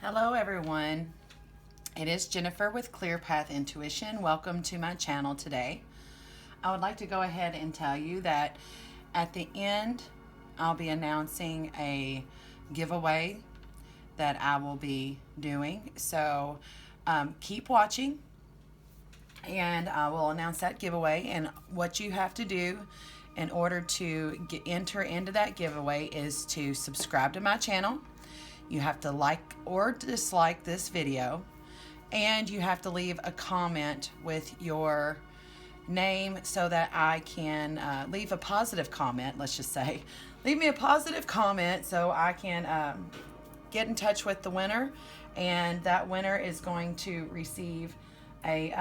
Hello everyone, it is Jennifer with Clear Path Intuition. Welcome to my channel today. I would like to go ahead and tell you that at the end I'll be announcing a giveaway that I will be doing. So keep watching and I will announce that giveaway. And what you have to do in order to enter into that giveaway is to subscribe to my channel. You have to like or dislike this video, and you have to leave a comment with your name so that I can leave a positive comment. Let's just say, leave me a positive comment so I can get in touch with the winner, and that winner is going to receive a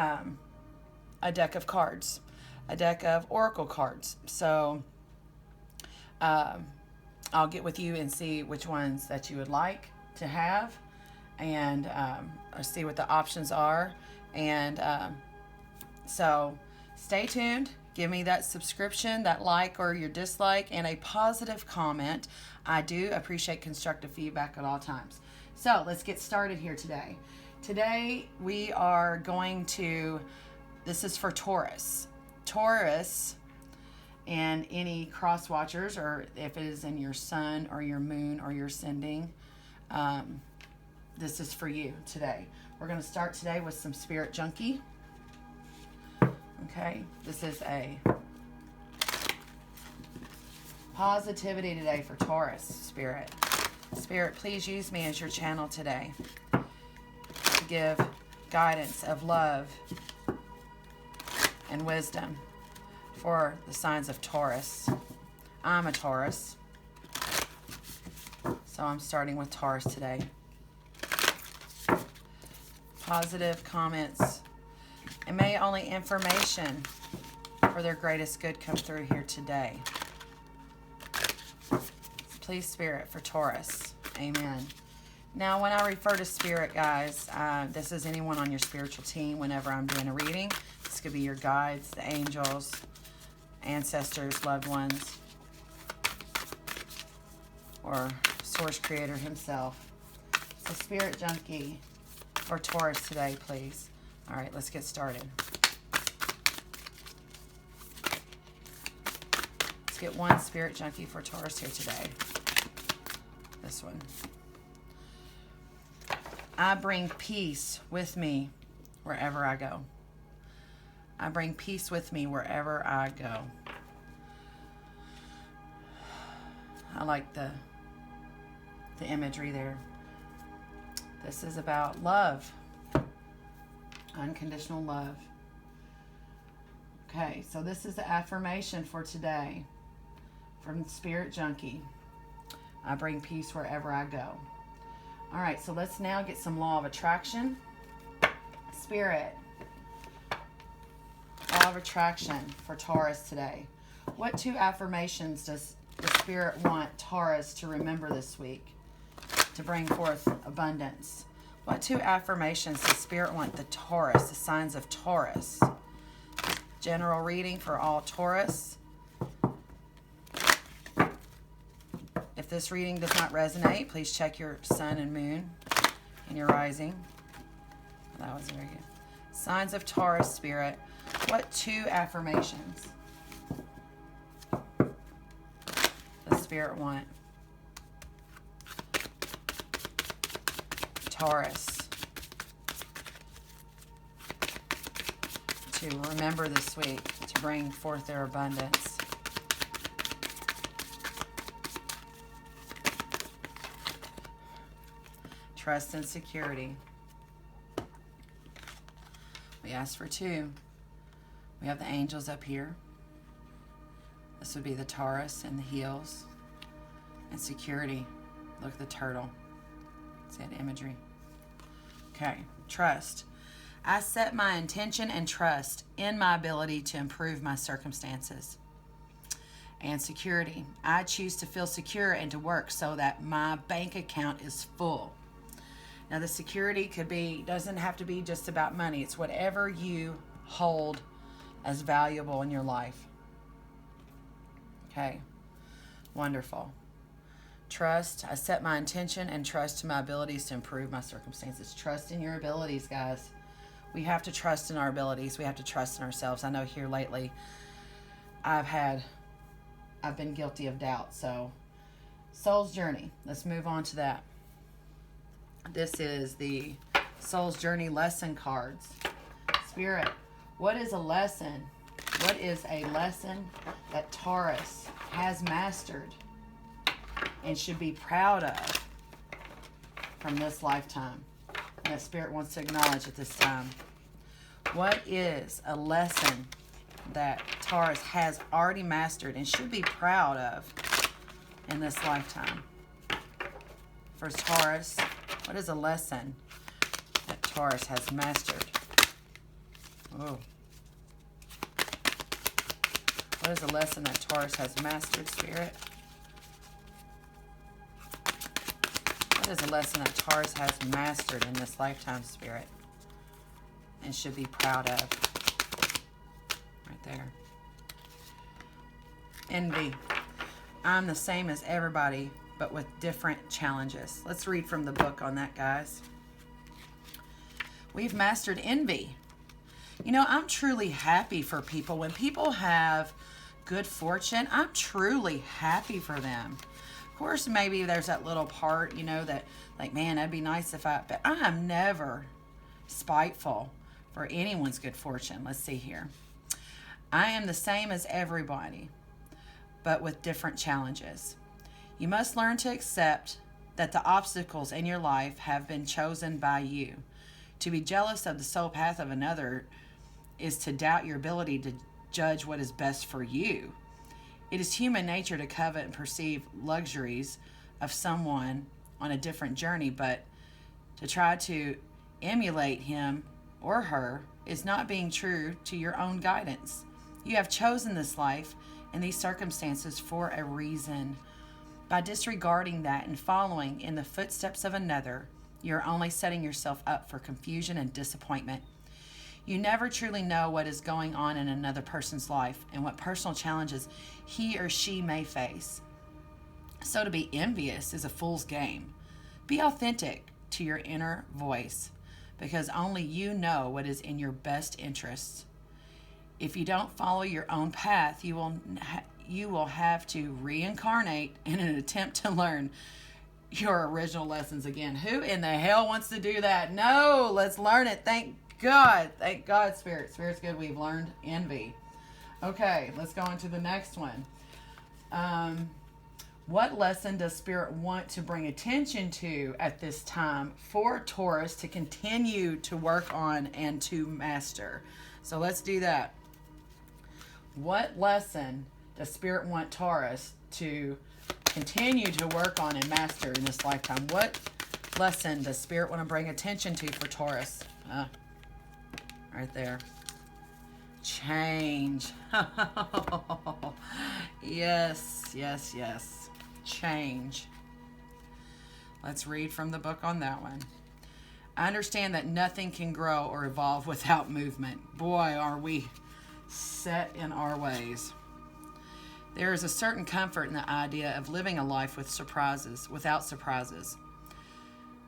deck of cards, a deck of oracle cards. So I'll get with you and see which ones that you would like to have, and see what the options are. And so stay tuned. Give me that subscription, that like or your dislike, and a positive comment. I do appreciate constructive feedback at all times. So let's get started here today. Today we are going to, this is for Taurus. Taurus, and any cross watchers, or if it is in your sun or your moon or your ascending, this is for you today. We're going to start today with some Spirit Junkie. Okay, this is a positivity today for Taurus. Spirit, please use me as your channel today to give guidance of love and wisdom for the signs of Taurus. I'm a Taurus, so I'm starting with Taurus today. Positive comments, and may only information for their greatest good come through here today. Please, Spirit, for Taurus. Amen. Now, when I refer to Spirit, guys, this is anyone on your spiritual team. Whenever I'm doing a reading, this could be your guides, the angels, ancestors, loved ones, or Source Creator himself. So Spirit Junkie for Taurus today, please. All right, let's get started. Let's get one Spirit Junkie for Taurus here today. This one. I bring peace with me wherever I go. I bring peace with me wherever I go. I like the imagery there. This is about love. Unconditional love. Okay, so this is the affirmation for today from Spirit Junkie. I bring peace wherever I go. All right, so let's now get some law of attraction. Spirit, law of attraction for Taurus today. What two affirmations does the Spirit want Taurus to remember this week to bring forth abundance? What two affirmations does Spirit want the Taurus, the signs of Taurus? General reading for all Taurus. If this reading does not resonate, please check your sun and moon and your rising. That was very good. Signs of Taurus, Spirit. What two affirmations does Spirit want Taurus to remember this week to bring forth their abundance? Trust and security. We asked for two. We have the angels up here. This would be the Taurus and the heels. And security. Look at the turtle. See that imagery? Okay. Trust. I set my intention and trust in my ability to improve my circumstances. And security. I choose to feel secure and to work so that my bank account is full. Now the security doesn't have to be just about money. It's whatever you hold as valuable in your life. Okay. Wonderful. Trust. I set my intention and trust to my abilities to improve my circumstances. Trust in your abilities, guys. We have to trust in our abilities. We have to trust in ourselves. I know here lately I've been guilty of doubt. So, Soul's Journey. Let's move on to that. This is the Soul's Journey lesson cards. Spirit, what is a lesson? What is a lesson that Taurus has mastered and should be proud of from this lifetime that Spirit wants to acknowledge at this time? What is a lesson that Taurus has already mastered and should be proud of in this lifetime? For Taurus, what is a lesson that Taurus has mastered? Oh. What is a lesson that Taurus has mastered, Spirit? What is a lesson that Taurus has mastered in this lifetime, Spirit, and should be proud of? Right there. Envy. I'm the same as everybody, but with different challenges. Let's read from the book on that, guys. We've mastered envy. You know, I'm truly happy for people. When people have good fortune, I'm truly happy for them. Of course, maybe there's that little part, you know, that like, man, that'd be nice if but I am never spiteful for anyone's good fortune. Let's see here. I am the same as everybody, but with different challenges. You must learn to accept that the obstacles in your life have been chosen by you. To be jealous of the soul path of another is to doubt your ability to judge what is best for you. It is human nature to covet and perceive luxuries of someone on a different journey, but to try to emulate him or her is not being true to your own guidance. You have chosen this life and these circumstances for a reason. By disregarding that and following in the footsteps of another, you're only setting yourself up for confusion and disappointment. You never truly know what is going on in another person's life and what personal challenges he or she may face. So to be envious is a fool's game. Be authentic to your inner voice, because only you know what is in your best interests. If you don't follow your own path, you will have to reincarnate in an attempt to learn your original lessons again. Who in the hell wants to do that? No, let's learn it. Thank God, Spirit. Spirit's good. We've learned envy. Okay, let's go into the next one. What lesson does Spirit want to bring attention to at this time for Taurus to continue to work on and to master? So let's do that. What lesson does Spirit want Taurus to continue to work on and master in this lifetime? What lesson does Spirit want to bring attention to for Taurus? Right there. Change. Yes. Change. Let's read from the book on that one. I understand that nothing can grow or evolve without movement. Boy, are we set in our ways. There is a certain comfort in the idea of living a life without surprises.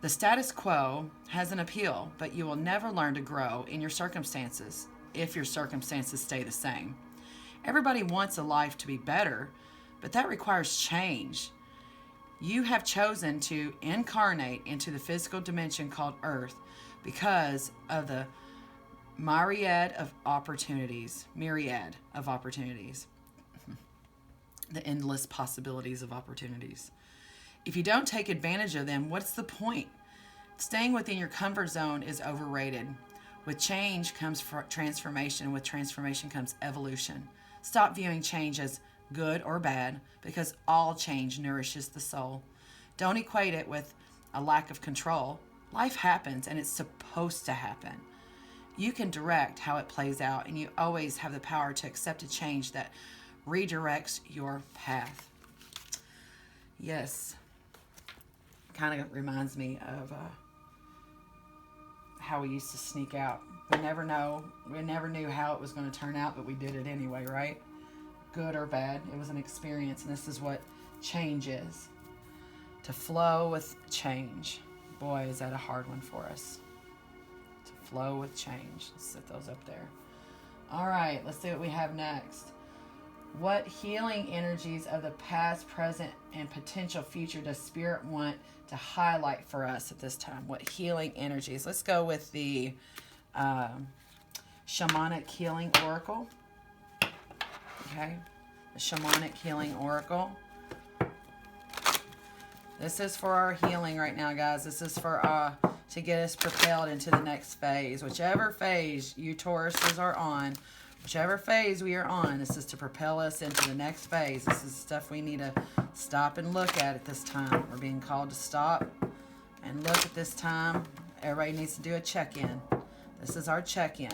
The status quo has an appeal, but you will never learn to grow in your circumstances if your circumstances stay the same. Everybody wants a life to be better, but that requires change. You have chosen to incarnate into the physical dimension called Earth because of the myriad of opportunities. The endless possibilities of opportunities. If you don't take advantage of them, what's the point? Staying within your comfort zone is overrated. With change comes transformation. With transformation comes evolution. Stop viewing change as good or bad, because all change nourishes the soul. Don't equate it with a lack of control. Life happens, and it's supposed to happen. You can direct how it plays out, and you always have the power to accept a change that redirects your path. Yes. Kind of reminds me of how we used to sneak out. We never knew how it was going to turn out, but we did it anyway, right? Good or bad, it was an experience, and this is what change is. to flow with change. Boy, is that a hard one for us. To flow with change. Let's set those up there. All right, let's see what we have next. What healing energies of the past, present, and potential future does Spirit want to highlight for us at this time? What healing energies? Let's go with the Shamanic Healing Oracle. Okay, the Shamanic Healing Oracle. This is for our healing right now, guys. This is for to get us propelled into the next phase. Whichever phase you Tauruses are on, whichever phase we are on, this is to propel us into the next phase. This is stuff we need to stop and look at this time. We're being called to stop and look at this time. Everybody needs to do a check-in. This is our check-in.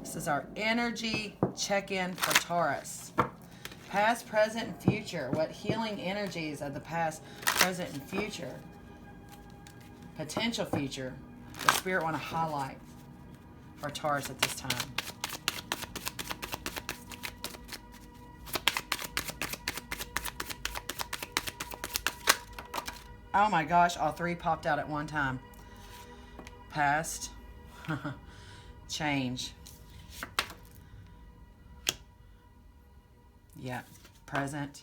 This is our energy check-in for Taurus. Past, present, and future. What healing energies of the past, present, and future, potential future, the Spirit want to highlight for Taurus at this time? Oh my gosh, all three popped out at one time. Past, change. Yeah, present,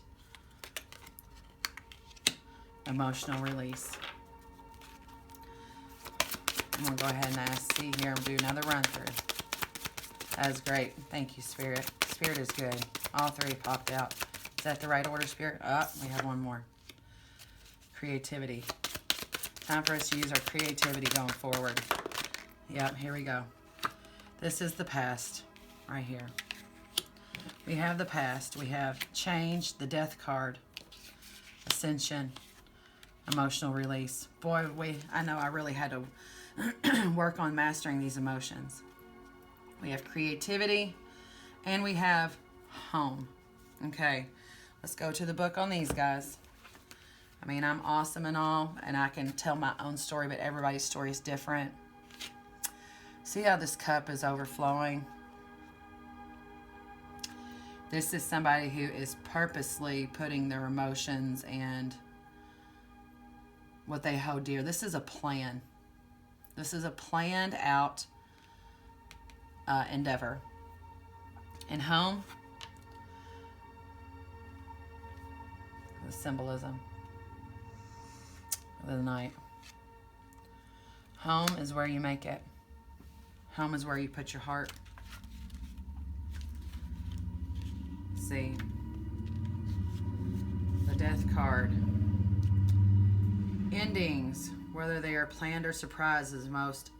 emotional release. I'm going to go ahead and see here and do another run through. That is great. Thank you, Spirit. Spirit is good. All three popped out. Is that the right order, Spirit? Oh, we have one more. Creativity. Time for us to use our creativity going forward. Yep, here we go. This is the past right here. We have the past. We have change, the death card, ascension, emotional release. Boy, I know I really had to work on mastering these emotions. We have creativity, and we have home. Okay, let's go to the book on these guys. I mean, I'm awesome and all, and I can tell my own story, but everybody's story is different. See how this cup is overflowing? This is somebody who is purposely putting their emotions and what they hold dear. This is a plan. This is a planned out endeavor. And home, the symbolism of the night. Home is where you make it. Home is where you put your heart. See, the death card. Endings, whether they are planned or surprises, most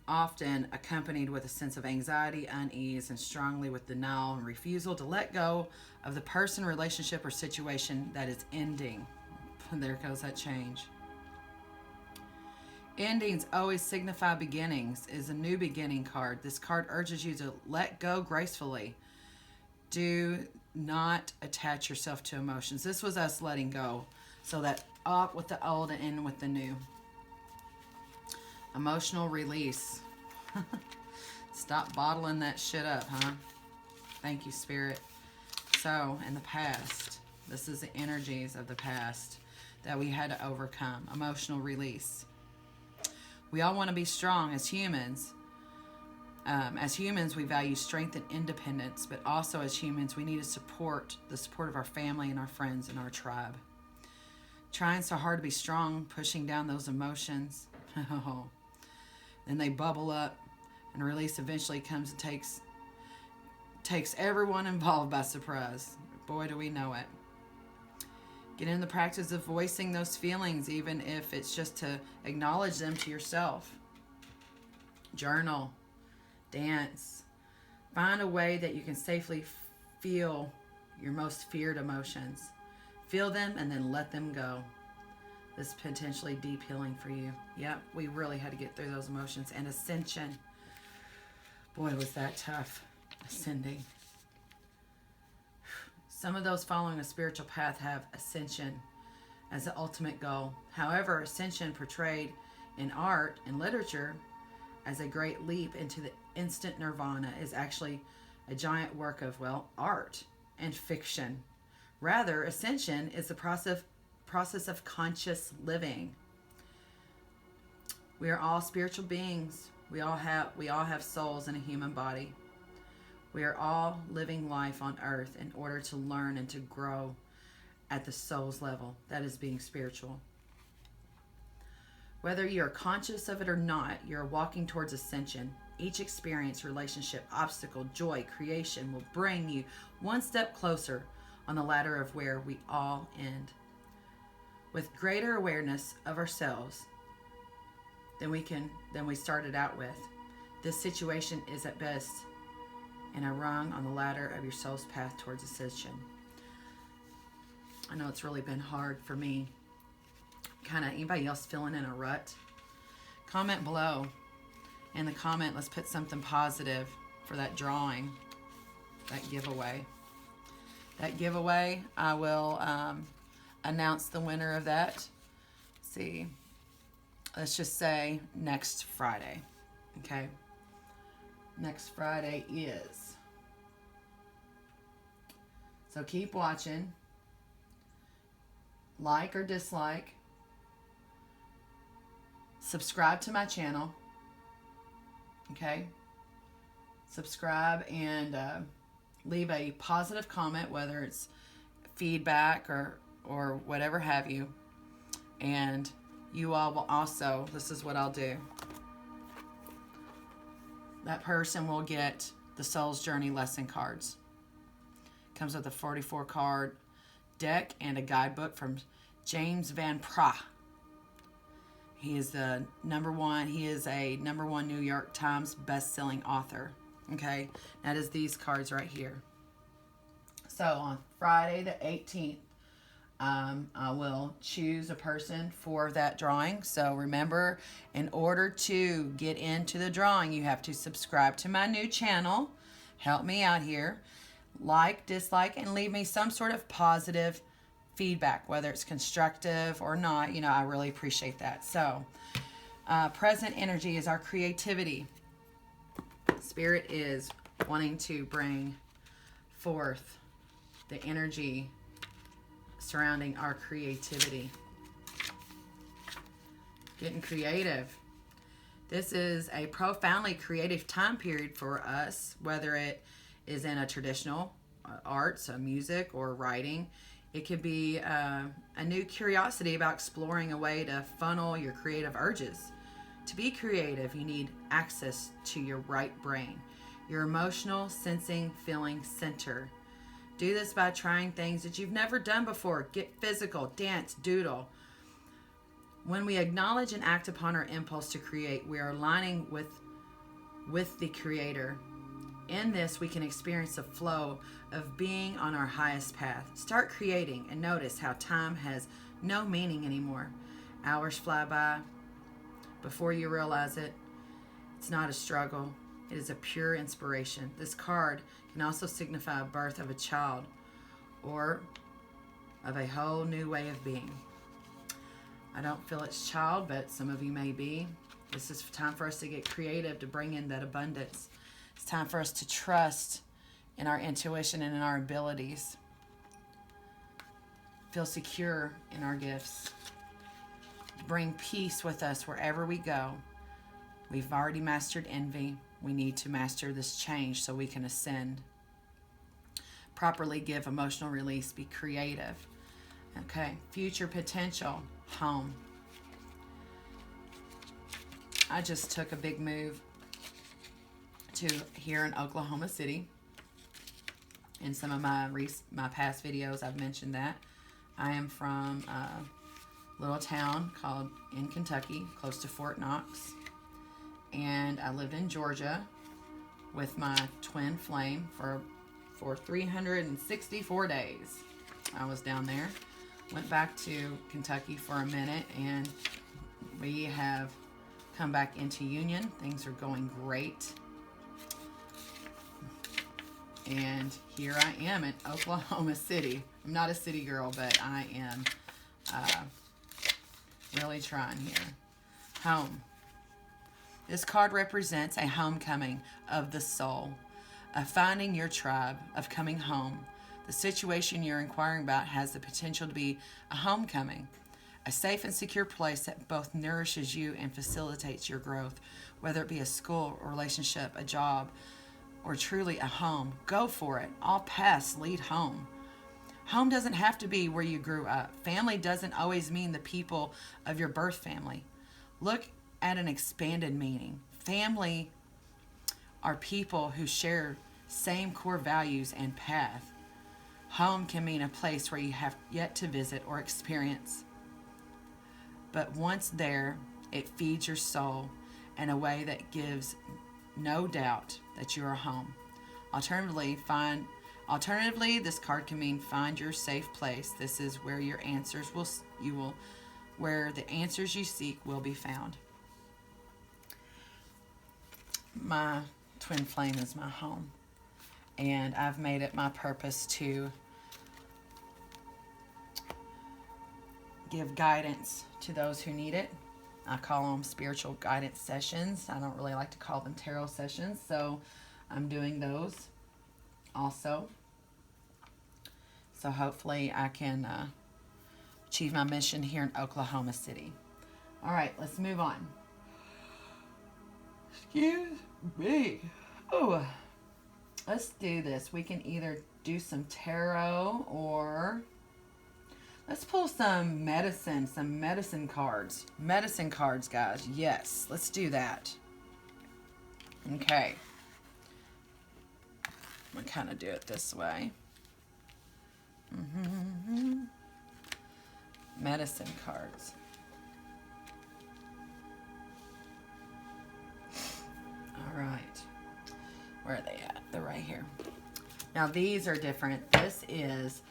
often accompanied with a sense of anxiety, unease, and strongly with denial and refusal to let go of the person, relationship, or situation that is ending. There goes that change. Endings always signify beginnings. Is a new beginning card. This card urges you to let go gracefully. Do not attach yourself to emotions. This was us letting go. So that up with the old and in with the new. Emotional release. Stop bottling that shit up, huh? Thank you, Spirit. So, in the past, this is the energies of the past that we had to overcome. Emotional release. We all want to be strong as humans. As humans, we value strength and independence, but also as humans, we need the support of our family and our friends and our tribe. Trying so hard to be strong, pushing down those emotions. Then they bubble up, and release eventually comes and takes everyone involved by surprise. Boy, do we know it. Get in the practice of voicing those feelings, even if it's just to acknowledge them to yourself. Journal. Dance. Find a way that you can safely feel your most feared emotions. Feel them and then let them go. This is potentially deep healing for you. Yep, we really had to get through those emotions. And ascension. Boy, was that tough. Ascending. Some of those following a spiritual path have ascension as the ultimate goal. However, ascension portrayed in art and literature as a great leap into the instant nirvana is actually a giant work of, art and fiction. Rather, ascension is the process of conscious living. We are all spiritual beings. We all have souls in a human body. We are all living life on earth in order to learn and to grow at the soul's level. That is being spiritual. Whether you're conscious of it or not, you're walking towards ascension. Each experience, relationship, obstacle, joy, creation will bring you one step closer on the ladder of where we all end. With greater awareness of ourselves than we started out with, this situation is at best and a rung on the ladder of your soul's path towards ascension. I know it's really been hard for me. Anybody else feeling in a rut? Comment below. In the comment, let's put something positive for that drawing, that giveaway. That giveaway, I will announce the winner of that. Let's see. Let's just say next Friday. Okay? Next Friday is. So keep watching. Like or dislike. Subscribe to my channel. Okay? Subscribe and leave a positive comment, whether it's feedback or whatever have you. And you all will also, this is what I'll do. That person will get the Soul's Journey lesson cards. Comes with a 44 card deck and a guidebook from James Van Praagh. He is a number one New York Times best-selling author. Okay, that is these cards right here. So on Friday the 18th, I will choose a person for that drawing. So remember, in order to get into the drawing, you have to subscribe to my new channel. Help me out here. Like, dislike, and leave me some sort of positive feedback, whether it's constructive or not. I really appreciate that. So present energy is our creativity. Spirit is wanting to bring forth the energy surrounding our creativity. Getting creative. This is a profoundly creative time period for us, whether it is in a traditional arts, music, or writing. It could be a new curiosity about exploring a way to funnel your creative urges. To be creative, you need access to your right brain, your emotional, sensing, feeling center. Do this by trying things that you've never done before. Get physical, dance, doodle. When we acknowledge and act upon our impulse to create, we are aligning with the Creator. In this, we can experience a flow of being on our highest path. Start creating and notice how time has no meaning anymore. Hours fly by before you realize it. It's not a struggle. It is a pure inspiration. This card can also signify a birth of a child or of a whole new way of being. I don't feel it's child, but some of you may be. This is time for us to get creative, to bring in that abundance. It's time for us to trust in our intuition and in our abilities. Feel secure in our gifts. Bring peace with us wherever we go. We've already mastered envy. We need to master this change so we can ascend. Properly give emotional release. Be creative. Okay. Future potential. Home. I just took a big move to here in Oklahoma City. In some of my past videos, I've mentioned that. I am from a little town called in Kentucky, close to Fort Knox. And I lived in Georgia with my twin flame for 364 days. I was down there. Went back to Kentucky for a minute, and we have come back into union. Things are going great. And here I am in Oklahoma City. I'm not a city girl, but I am really trying here. Home. This card represents a homecoming of the soul, of finding your tribe, of coming home. The situation you're inquiring about has the potential to be a homecoming, a safe and secure place that both nourishes you and facilitates your growth, whether it be a school, a relationship, a job, or truly a home. Go for it. All paths lead home. Home doesn't have to be where you grew up. Family doesn't always mean the people of your birth family. Look at an expanded meaning. Family are people who share same core values and path. Home can mean a place where you have yet to visit or experience. But once there, it feeds your soul in a way that gives no doubt that you are home. Alternatively, this card can mean find your safe place. This is where your answers where the answers you seek will be found. My twin flame is my home, and I've made it my purpose to give guidance to those who need it. I call them spiritual guidance sessions. I don't really like to call them tarot sessions, so I'm doing those also. So hopefully I can achieve my mission here in Oklahoma City. All right, let's move on. Excuse me. Oh, let's do this. We can either do some tarot or let's pull some medicine cards. Medicine cards, guys. Yes, let's do that. Okay. I'm going to kind of do it this way. Medicine cards. All right. Where are they at? They're right here. Now, these are different. This is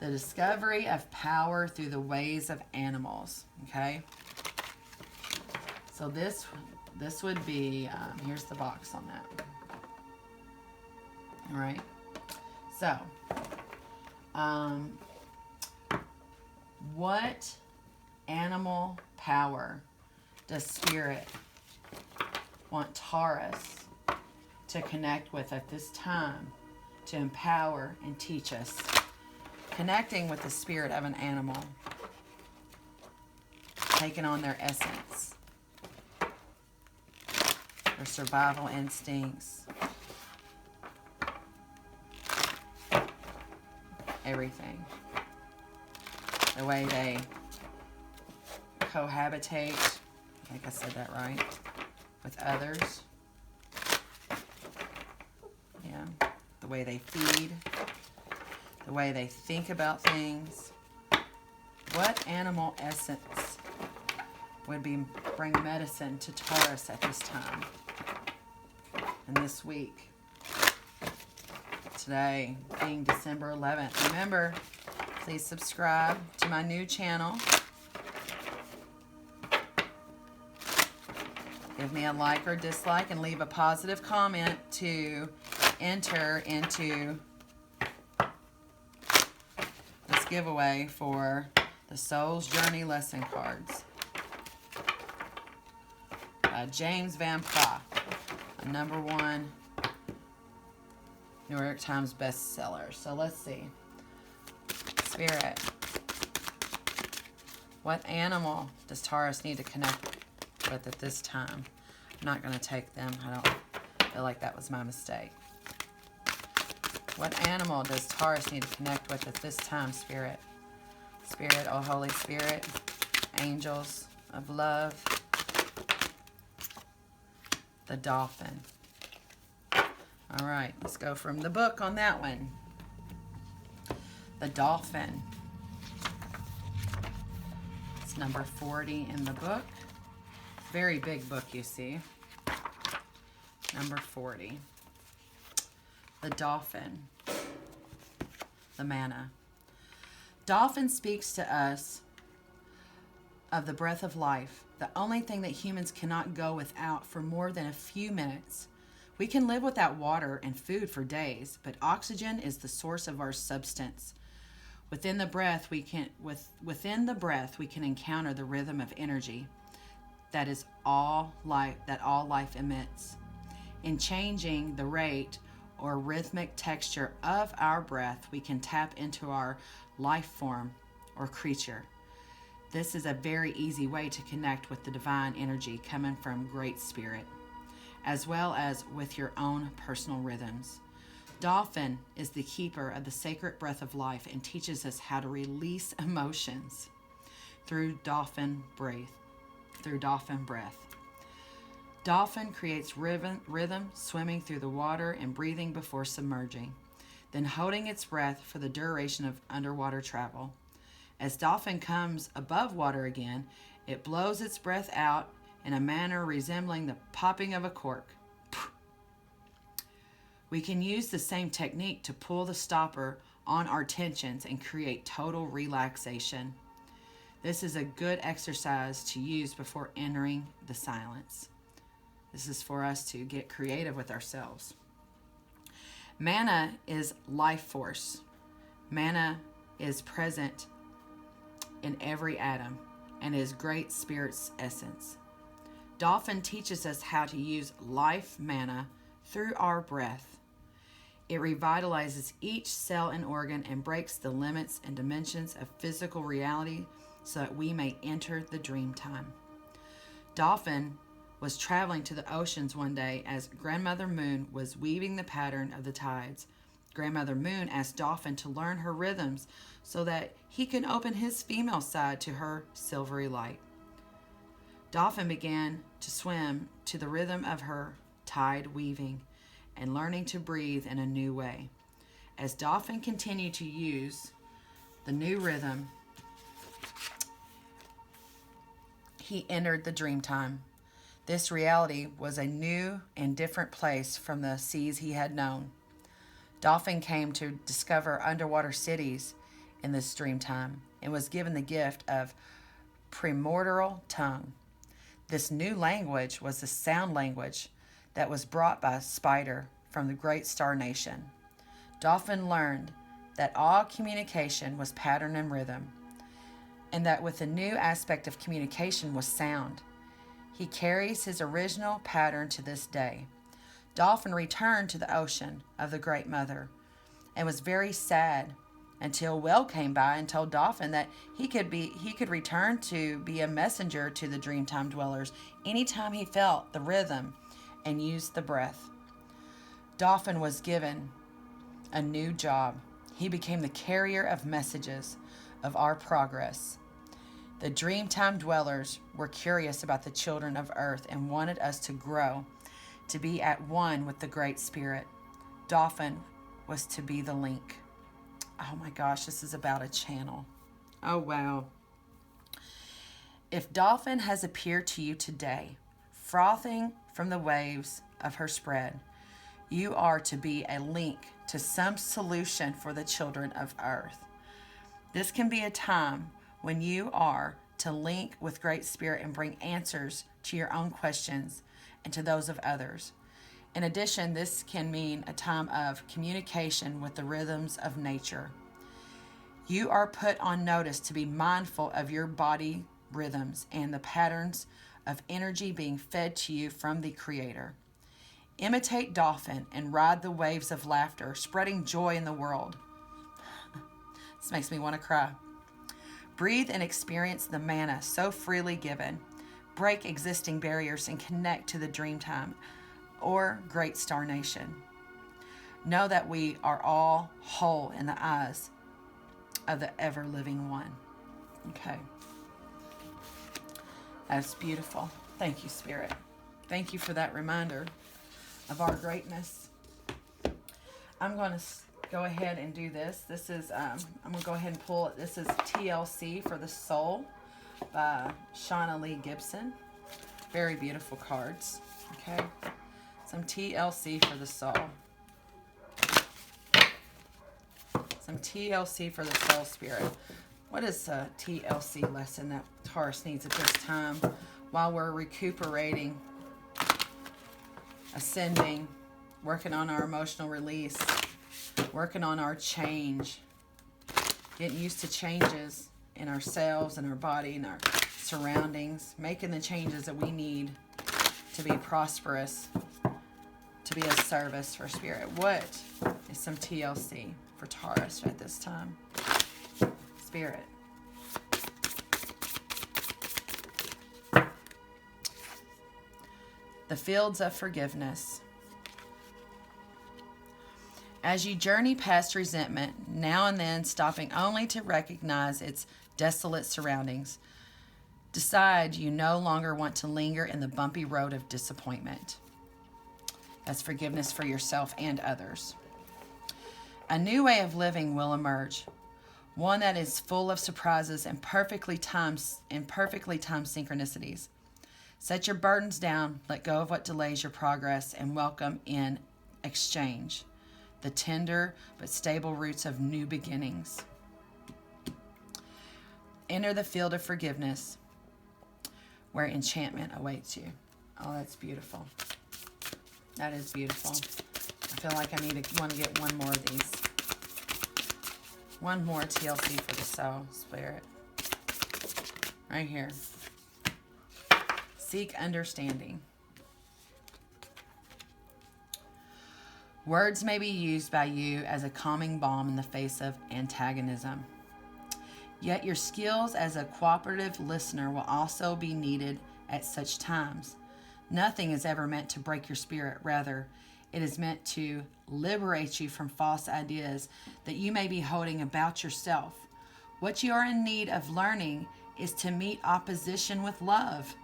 the discovery of power through the ways of animals. Okay. So this would be, here's the box on that. All right. So, what animal power does Spirit want Taurus to connect with at this time to empower and teach us? Connecting with the spirit of an animal, taking on their essence, their survival instincts, everything. The way they cohabitate, I think I said that right, with others. Yeah, the way they feed, the way they think about things. What animal essence would bring medicine to Taurus at this time and this week? Today being December 11th. Remember, please subscribe to my new channel. Give me a like or dislike and leave a positive comment to enter into this giveaway for the Soul's Journey lesson cards by James Van Praagh, a #1 New York Times bestseller. So let's see. Spirit, what animal does Taurus need to connect with at this time? I'm not going to take them. I don't feel like that was my mistake. What animal does Taurus need to connect with at this time, Spirit? Spirit, oh Holy Spirit, angels of love, the dolphin. All right, let's go from the book on that one. The dolphin. It's number 40 in the book. Very big book, you see. Number 40. The dolphin. The manna. Dolphin speaks to us of the breath of life, the only thing that humans cannot go without for more than a few minutes. We can live without water and food for days, but oxygen is the source of our substance. Within the breath, we can encounter the rhythm of energy that is all life emits. In changing the rate or rhythmic texture of our breath, we can tap into our life form or creature. This is a very easy way to connect with the divine energy coming from Great Spirit, as well as with your own personal rhythms. Dolphin is the keeper of the sacred breath of life and teaches us how to release emotions through dolphin breath. Dolphin creates rhythm, swimming through the water and breathing before submerging, then holding its breath for the duration of underwater travel. As dolphin comes above water again, it blows its breath out in a manner resembling the popping of a cork. We can use the same technique to pull the stopper on our tensions and create total relaxation. This is a good exercise to use before entering the silence. This is for us to get creative with ourselves. Mana is life force. Mana is present in every atom and is Great Spirit's essence. Dolphin teaches us how to use life mana through our breath. It revitalizes each cell and organ and breaks the limits and dimensions of physical reality so that we may enter the dream time. Dolphin was traveling to the oceans one day as Grandmother Moon was weaving the pattern of the tides. Grandmother Moon asked Dolphin to learn her rhythms so that he could open his female side to her silvery light. Dolphin began to swim to the rhythm of her tide weaving and learning to breathe in a new way. As Dolphin continued to use the new rhythm, he entered the dream time. This reality was a new and different place from the seas he had known. Dolphin came to discover underwater cities in this dream time and was given the gift of primordial tongue. This new language was the sound language that was brought by Spider from the great star nation. Dolphin learned that all communication was pattern and rhythm, and that with the new aspect of communication was sound. He carries his original pattern to this day. Dolphin returned to the ocean of the Great Mother and was very sad until Whale came by and told Dolphin that he could return to be a messenger to the Dreamtime dwellers anytime he felt the rhythm and used the breath. Dolphin was given a new job. He became the carrier of messages of our progress. The Dreamtime dwellers were curious about the children of Earth and wanted us to grow, to be at one with the Great Spirit. Dolphin was to be the link. Oh my gosh, this is about a channel. Oh wow. If Dolphin has appeared to you today, frothing from the waves of her spread, you are to be a link to some solution for the children of Earth. This can be a time when you are to link with Great Spirit and bring answers to your own questions and to those of others. In addition, this can mean a time of communication with the rhythms of nature. You are put on notice to be mindful of your body rhythms and the patterns of energy being fed to you from the Creator. Imitate Dolphin and ride the waves of laughter, spreading joy in the world. This makes me want to cry. Breathe and experience the manna so freely given. Break existing barriers and connect to the Dreamtime or Great Star Nation. Know that we are all whole in the eyes of the ever-living one. Okay. That's beautiful. Thank you, Spirit. Thank you for that reminder of our greatness. I'm going to go ahead and do this. This is, I'm going to go ahead and pull it. This is TLC for the Soul by Shauna Lee Gibson. Very beautiful cards. Okay. Some TLC for the soul. Some TLC for the soul, Spirit. What is a TLC lesson that Taurus needs at this time while we're recuperating, ascending, working on our emotional release, working on our change, getting used to changes in ourselves and our body and our surroundings, making the changes that we need to be prosperous, to be a service for Spirit? What is some TLC for Taurus at this time? Spirit. The fields of forgiveness. As you journey past resentment, now and then stopping only to recognize its desolate surroundings, decide you no longer want to linger in the bumpy road of disappointment. That's forgiveness for yourself and others. A new way of living will emerge, one that is full of surprises and perfectly timed synchronicities. Set your burdens down, let go of what delays your progress, and welcome in exchange the tender but stable roots of new beginnings. Enter the field of forgiveness where enchantment awaits you. Oh, that's beautiful. That is beautiful. I feel like I want to get one more of these. One more TLC for the soul, Spirit. Right here. Seek understanding. Words may be used by you as a calming balm in the face of antagonism. Yet your skills as a cooperative listener will also be needed at such times. Nothing is ever meant to break your spirit. Rather, it is meant to liberate you from false ideas that you may be holding about yourself. What you are in need of learning is to meet opposition with love,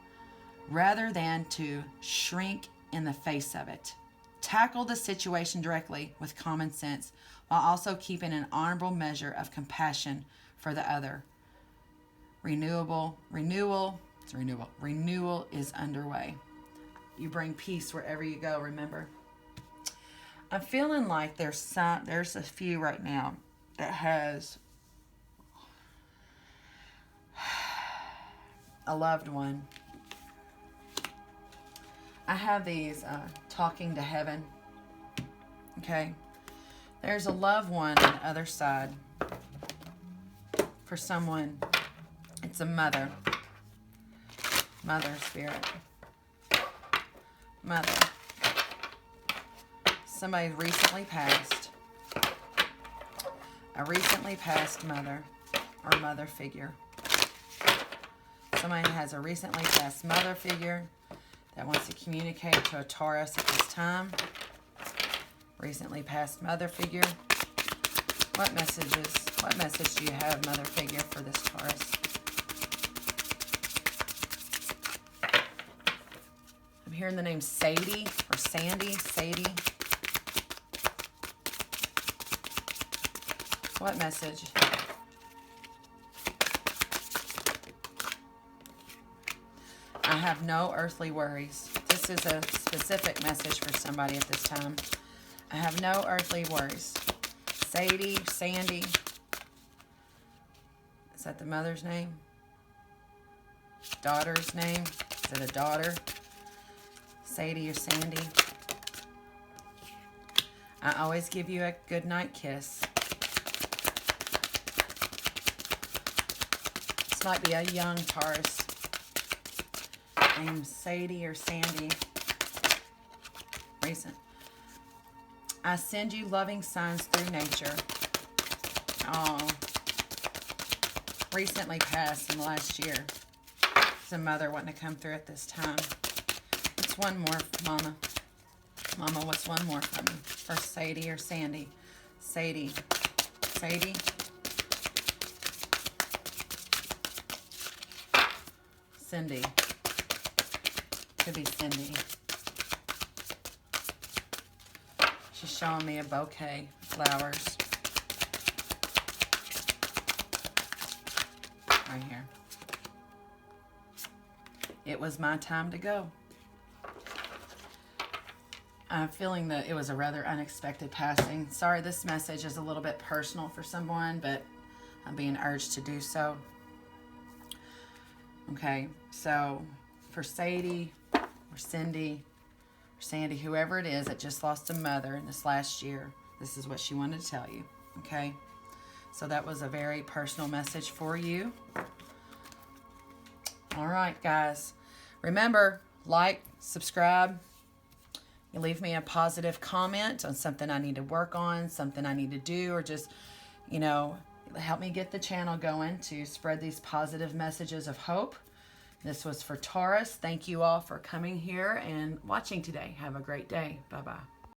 rather than to shrink in the face of it. Tackle the situation directly with common sense, while also keeping an honorable measure of compassion for the other. Renewal is underway. You bring peace wherever you go, remember. I'm feeling like there's a few right now that has a loved one. I have these talking to heaven. Okay. There's a loved one on the other side. For someone, it's a mother. Mother Spirit. Mother. Somebody recently passed. A recently passed mother or mother figure. Somebody has a recently passed mother figure that wants to communicate to a Taurus at this time. Recently passed mother figure. What message do you have, mother figure, for this Taurus? I'm hearing the name Sadie or Sandy. Sadie. What message? I have no earthly worries. This is a specific message for somebody at this time. I have no earthly worries. Sadie, Sandy. Is that the mother's name? Daughter's name? Is it a daughter? Sadie or Sandy? I always give you a good night kiss. This might be a young Taurus named Sadie or Sandy. Recent. I send you loving signs through nature. Oh. Recently passed in the last year. It's a mother wanting to come through at this time. What's one more, Mama? Mama, what's one more from me? For Sadie or Sandy? Sadie. Sadie? Cindy. Could be Cindy. She's showing me a bouquet of flowers. Right here. It was my time to go. I'm feeling that it was a rather unexpected passing. Sorry, this message is a little bit personal for someone, but I'm being urged to do so. Okay, so for Sadie or Cindy or Sandy, whoever it is that just lost a mother in this last year, this is what she wanted to tell you, okay? So that was a very personal message for you. All right, guys. Remember, like, subscribe, You leave me a positive comment on something I need to work on, something I need to do, or just, help me get the channel going to spread these positive messages of hope. This was for Taurus. Thank you all for coming here and watching today. Have a great day. Bye-bye.